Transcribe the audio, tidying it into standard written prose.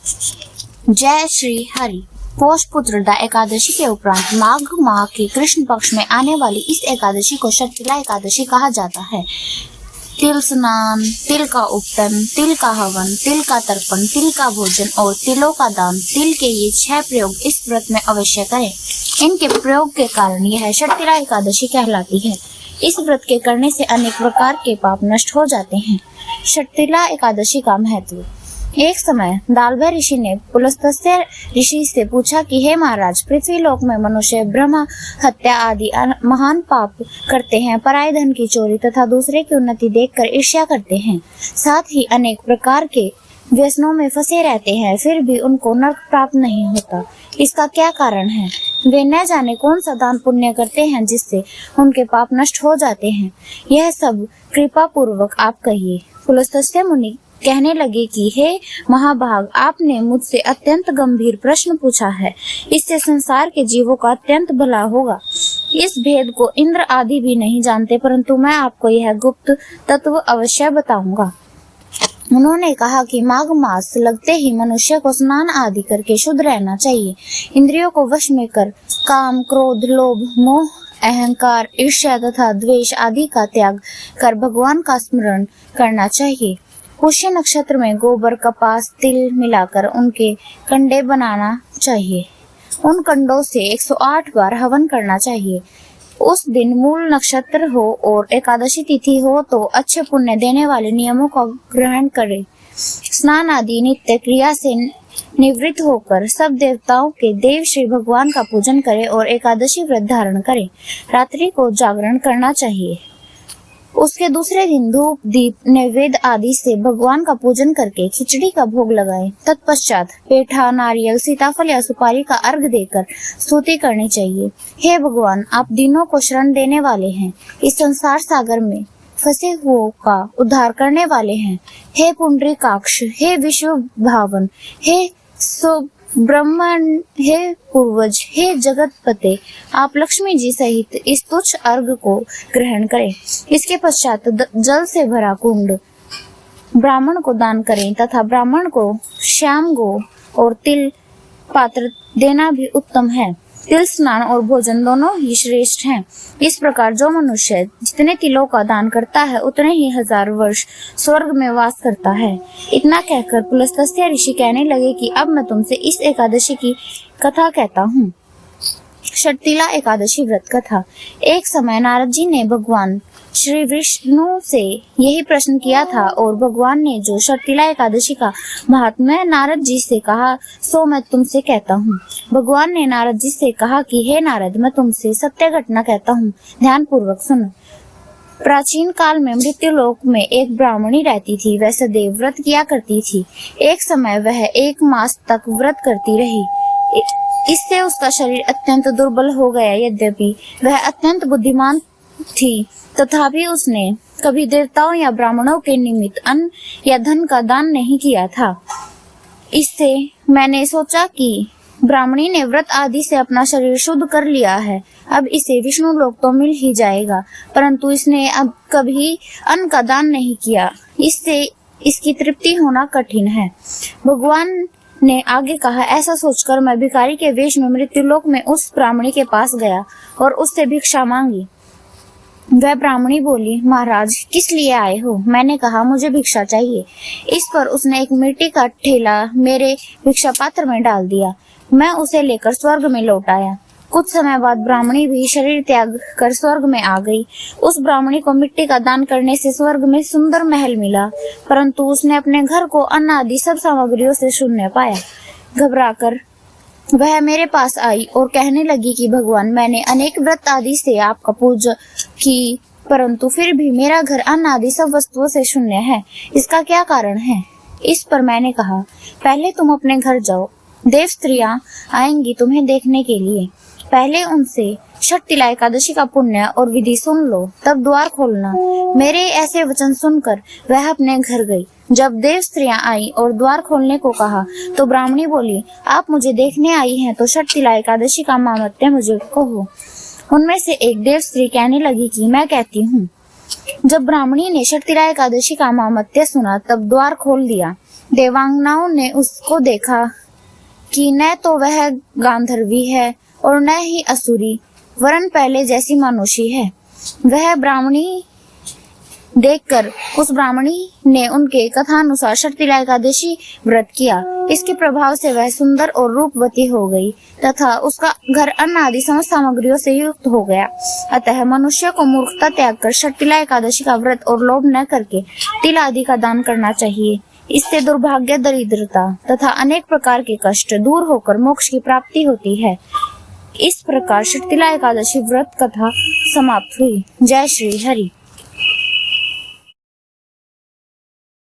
जय श्री हरि। पौष पुत्रदा एकादशी के उपरांत माघ माह के कृष्ण पक्ष में आने वाली इस एकादशी को षटतिला एकादशी कहा जाता है। तिल स्नान, तिल का उपटन, तिल का हवन, तिल का तर्पण, तिल का भोजन और तिलों का दान, तिल के ये 6 प्रयोग इस व्रत में अवश्य करें। इनके प्रयोग के कारण यह षटतिला एकादशी कहलाती है। इस व्रत के करने से अनेक प्रकार के पाप नष्ट हो जाते हैं। षटतिला एकादशी का महत्व। एक समय दालभय ऋषि ने पुलस्त्य ऋषि से पूछा कि हे महाराज, पृथ्वी लोक में मनुष्य ब्रह्म हत्या आदि महान पाप करते हैं, पराये धन की चोरी तथा दूसरे की उन्नति देखकर ईर्ष्या करते हैं, साथ ही अनेक प्रकार के व्यसनों में फंसे रहते हैं, फिर भी उनको नरक प्राप्त नहीं होता। इसका क्या कारण है? वे न जाने कौन सा दान पुण्य करते हैं जिससे उनके पाप नष्ट हो जाते हैं। यह सब कृपा पूर्वक आप कहिए। पुलस्त्य मुनि कहने लगे कि हे महाभाग, आपने मुझसे अत्यंत गंभीर प्रश्न पूछा है। इससे संसार के जीवों का अत्यंत भला होगा। इस भेद को इंद्र आदि भी नहीं जानते, परंतु मैं आपको यह गुप्त तत्व अवश्य बताऊंगा। उन्होंने कहा कि माघ मास लगते ही मनुष्य को स्नान आदि करके शुद्ध रहना चाहिए। इंद्रियों को वश में कर काम, क्रोध, लोभ, मोह, अहंकार, ईर्ष्या तथा द्वेष आदि का त्याग कर भगवान का स्मरण करना चाहिए। पुष्य नक्षत्र में गोबर, कपास, तिल मिलाकर उनके कंडे बनाना चाहिए। उन कंडों से 108 बार हवन करना चाहिए। उस दिन मूल नक्षत्र हो और एकादशी तिथि हो तो अच्छे पुण्य देने वाले नियमों का ग्रहण करें। स्नान आदि नित्य क्रिया से निवृत्त होकर सब देवताओं के देव श्री भगवान का पूजन करें और एकादशी व्रत धारण करें। रात्रि को जागरण करना चाहिए। उसके दूसरे दिन धूप, दीप, नैवेद्य आदि से भगवान का पूजन करके खिचड़ी का भोग लगाएं। तत्पश्चात पेठा, नारियल, सीताफल या सुपारी का अर्घ देकर स्तुति करनी चाहिए। हे भगवान, आप दीनों को शरण देने वाले हैं, इस संसार सागर में फंसे हुओं का उद्धार करने वाले हैं। हे पुंडरीकाक्ष, हे विश्व भावन, हे ब्रह्मण, हे पूर्वज, हे जगतपते, आप लक्ष्मी जी सहित इस तुच्छ अर्घ को ग्रहण करें। इसके पश्चात जल से भरा कुंड ब्राह्मण को दान करें तथा ब्राह्मण को श्याम गो और तिल पात्र देना भी उत्तम है। तिल स्नान और भोजन दोनों ही श्रेष्ठ हैं। इस प्रकार जो मनुष्य जितने तिलों का दान करता है उतने ही 1000 वर्ष स्वर्ग में वास करता है। इतना कहकर पुलस्त्य ऋषि कहने लगे कि अब मैं तुमसे इस एकादशी की कथा कहता हूँ। षटतिला एकादशी व्रत कथा। एक समय नारद जी ने भगवान श्री विष्णु से यही प्रश्न किया था और भगवान ने जो षटतिला एकादशी का महात्म्य नारद जी से कहा सो मैं तुमसे कहता हूँ। भगवान ने नारद जी से कहा कि हे नारद, मैं तुमसे सत्य घटना कहता हूँ, ध्यान पूर्वक सुनो। प्राचीन काल में मृत्यु लोक में एक ब्राह्मणी रहती थी। वह सदैव व्रत किया करती थी। एक समय वह 1 मास तक व्रत करती रही। इससे उसका शरीर अत्यंत दुर्बल हो गया। यद्यपि वह अत्यंत बुद्धिमान थी, तथापि उसने कभी देवताओं या ब्राह्मणों के निमित्त अन्न या धन का दान नहीं किया था। इससे मैंने सोचा कि ब्राह्मणी ने व्रत आदि से अपना शरीर शुद्ध कर लिया है, अब इसे विष्णु लोक तो मिल ही जाएगा, परंतु इसने अब कभी अन्न का दान नहीं किया। इससे इसकी तृप्ति होना कठिन है। भगवान ने आगे कहा, ऐसा सोचकर मैं भिखारी के वेश में मृत्युलोक में उस ब्राह्मणी के पास गया और उससे भिक्षा मांगी। वह ब्राह्मणी बोली, महाराज किस लिए आए हो? मैंने कहा, मुझे भिक्षा चाहिए। इस पर उसने एक मिट्टी का ठेला मेरे भिक्षा पात्र में डाल दिया। मैं उसे लेकर स्वर्ग में लौट आया। कुछ समय बाद ब्राह्मणी भी शरीर त्याग कर स्वर्ग में आ गई। उस ब्राह्मणी को मिट्टी का दान करने से स्वर्ग में सुंदर महल मिला, परंतु उसने अपने घर को अन्न आदि सब सामग्रियों से शून्य पाया। घबराकर वह मेरे पास आई और कहने लगी कि भगवान, मैंने अनेक व्रत आदि से आपका पूजा की, परंतु फिर भी मेरा घर अन्न आदि सब वस्तुओं से शून्य है। इसका क्या कारण है? इस पर मैंने कहा, पहले तुम अपने घर जाओ, देव स्त्रियां आएंगी तुम्हें देखने के लिए। पहले उनसे षटतिला एकादशी का पुण्य और विधि सुन लो, तब द्वार खोलना। मेरे ऐसे वचन सुनकर वह अपने घर गई। जब देव स्त्रियां आई और द्वार खोलने को कहा तो ब्राह्मणी बोली, आप मुझे देखने आई हैं तो षटतिला एकादशी का महात्म्य मुझे कहो। उनमें से एक देव स्त्री कहने लगी कि मैं कहती हूँ। जब ब्राह्मणी ने षटतिला एकादशी का महात्म्य सुना तब द्वार खोल दिया। देवांगनाओं ने उसको देखा कि न तो वह गांधर्वी है और न ही असुरी, वरन पहले जैसी मनुष्य है। वह ब्राह्मणी देखकर उस ब्राह्मणी ने उनके कथानुसार शर्तिला एकादशी व्रत किया। इसके प्रभाव से वह सुंदर और रूपवती हो गई तथा उसका घर अन्न आदि समस्त सामग्रियों से युक्त हो गया। अतः मनुष्य को मूर्खता त्याग कर शर्तिला एकादशी का व्रत और लोभ न करके तिल आदि का दान करना चाहिए। इससे दुर्भाग्य, दरिद्रता तथा अनेक प्रकार के कष्ट दूर होकर मोक्ष की प्राप्ति होती है। इस प्रकार शर्तिला एकादशी व्रत कथा समाप्त हुई। जय श्री हरि।